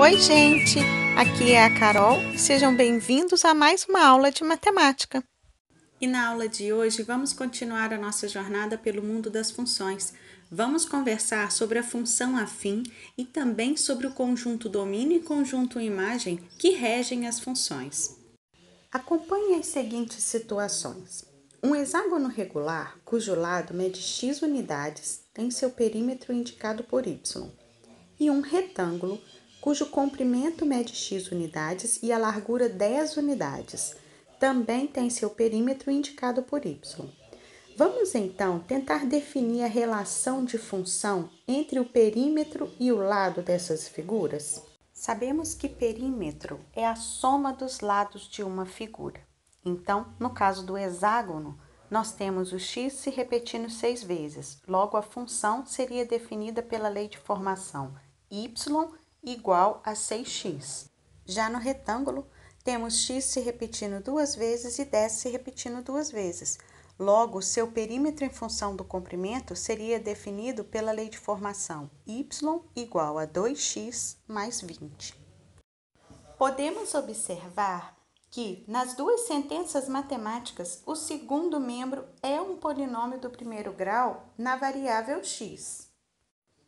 Oi, gente! Aqui é a Carol. Sejam bem-vindos a mais uma aula de matemática. E na aula de hoje vamos continuar a nossa jornada pelo mundo das funções. Vamos conversar sobre a função afim e também sobre o conjunto domínio e conjunto imagem que regem as funções. Acompanhe as seguintes situações. Um hexágono regular, cujo lado mede x unidades, tem seu perímetro indicado por y. E um retângulo, cujo comprimento mede x unidades e a largura 10 unidades, também tem seu perímetro indicado por y. Vamos então tentar definir a relação de função entre o perímetro e o lado dessas figuras? Sabemos que perímetro é a soma dos lados de uma figura. Então, no caso do hexágono, nós temos o x se repetindo 6 vezes. Logo, a função seria definida pela lei de formação y igual a 6x. Já no retângulo, temos x se repetindo 2 vezes e 10 se repetindo 2 vezes. Logo, seu perímetro em função do comprimento seria definido pela lei de formação y igual a 2x mais 20. Podemos observar que, nas duas sentenças matemáticas, o segundo membro é um polinômio do primeiro grau na variável x.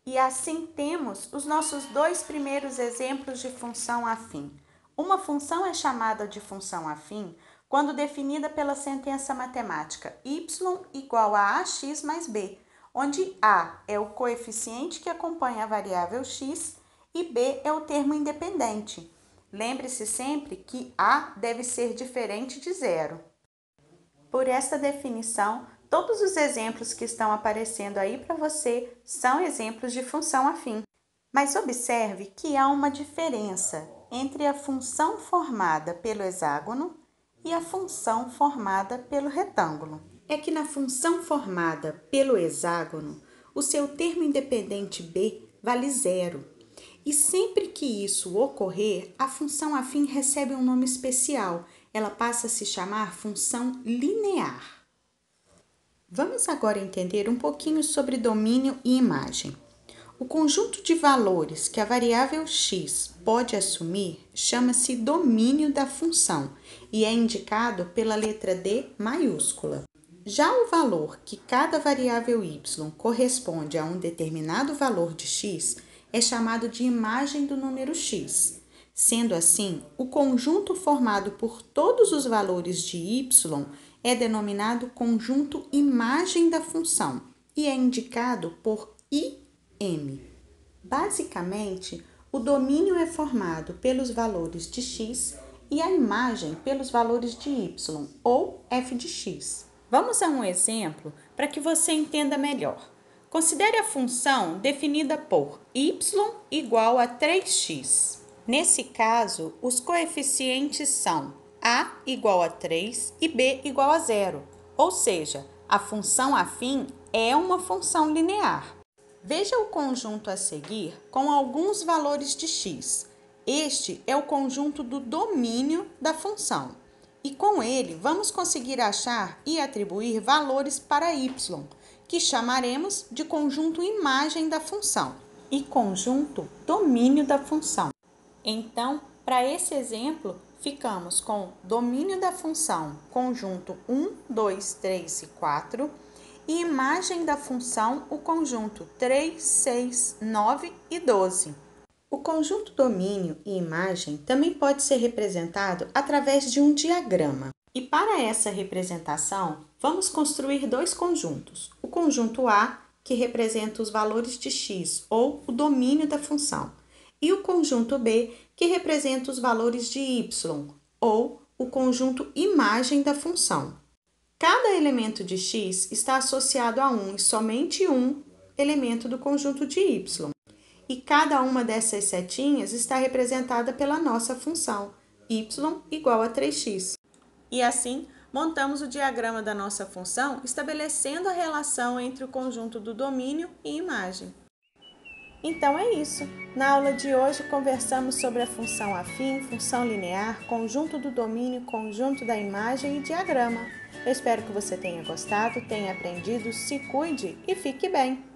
E assim temos os nossos dois primeiros exemplos de função afim. Uma função é chamada de função afim quando definida pela sentença matemática y igual a ax mais b, onde a é o coeficiente que acompanha a variável x e b é o termo independente. Lembre-se sempre que a deve ser diferente de zero. Por esta definição, todos os exemplos que estão aparecendo aí para você são exemplos de função afim. Mas observe que há uma diferença entre a função formada pelo hexágono e a função formada pelo retângulo. É que na função formada pelo hexágono, o seu termo independente b vale zero. E sempre que isso ocorrer, a função afim recebe um nome especial. Ela passa a se chamar função linear. Vamos agora entender um pouquinho sobre domínio e imagem. O conjunto de valores que a variável x pode assumir chama-se domínio da função e é indicado pela letra D maiúscula. Já o valor que cada variável y corresponde a um determinado valor de x é chamado de imagem do número x. Sendo assim, o conjunto formado por todos os valores de y é denominado conjunto imagem da função e é indicado por IM. Basicamente, o domínio é formado pelos valores de x e a imagem pelos valores de y, ou f de x. Vamos a um exemplo para que você entenda melhor. Considere a função definida por y igual a 3x. Nesse caso, os coeficientes são a igual a 3 e b igual a 0, ou seja, a função afim é uma função linear. Veja o conjunto a seguir com alguns valores de x. Este é o conjunto do domínio da função. E com ele, vamos conseguir achar e atribuir valores para y, que chamaremos de conjunto imagem da função e conjunto domínio da função. Então, para esse exemplo, ficamos com domínio da função conjunto 1, 2, 3 e 4 e imagem da função o conjunto 3, 6, 9 e 12. O conjunto domínio e imagem também pode ser representado através de um diagrama. E para essa representação, vamos construir dois conjuntos. O conjunto A, que representa os valores de x, ou o domínio da função, e o conjunto B, que representa os valores de y, ou o conjunto imagem da função. Cada elemento de x está associado a um e somente um elemento do conjunto de y. E cada uma dessas setinhas está representada pela nossa função, y igual a 3x. E assim, montamos o diagrama da nossa função, estabelecendo a relação entre o conjunto do domínio e imagem. Então é isso. Na aula de hoje conversamos sobre a função afim, função linear, conjunto do domínio, conjunto da imagem e diagrama. Eu espero que você tenha gostado, tenha aprendido, se cuide e fique bem!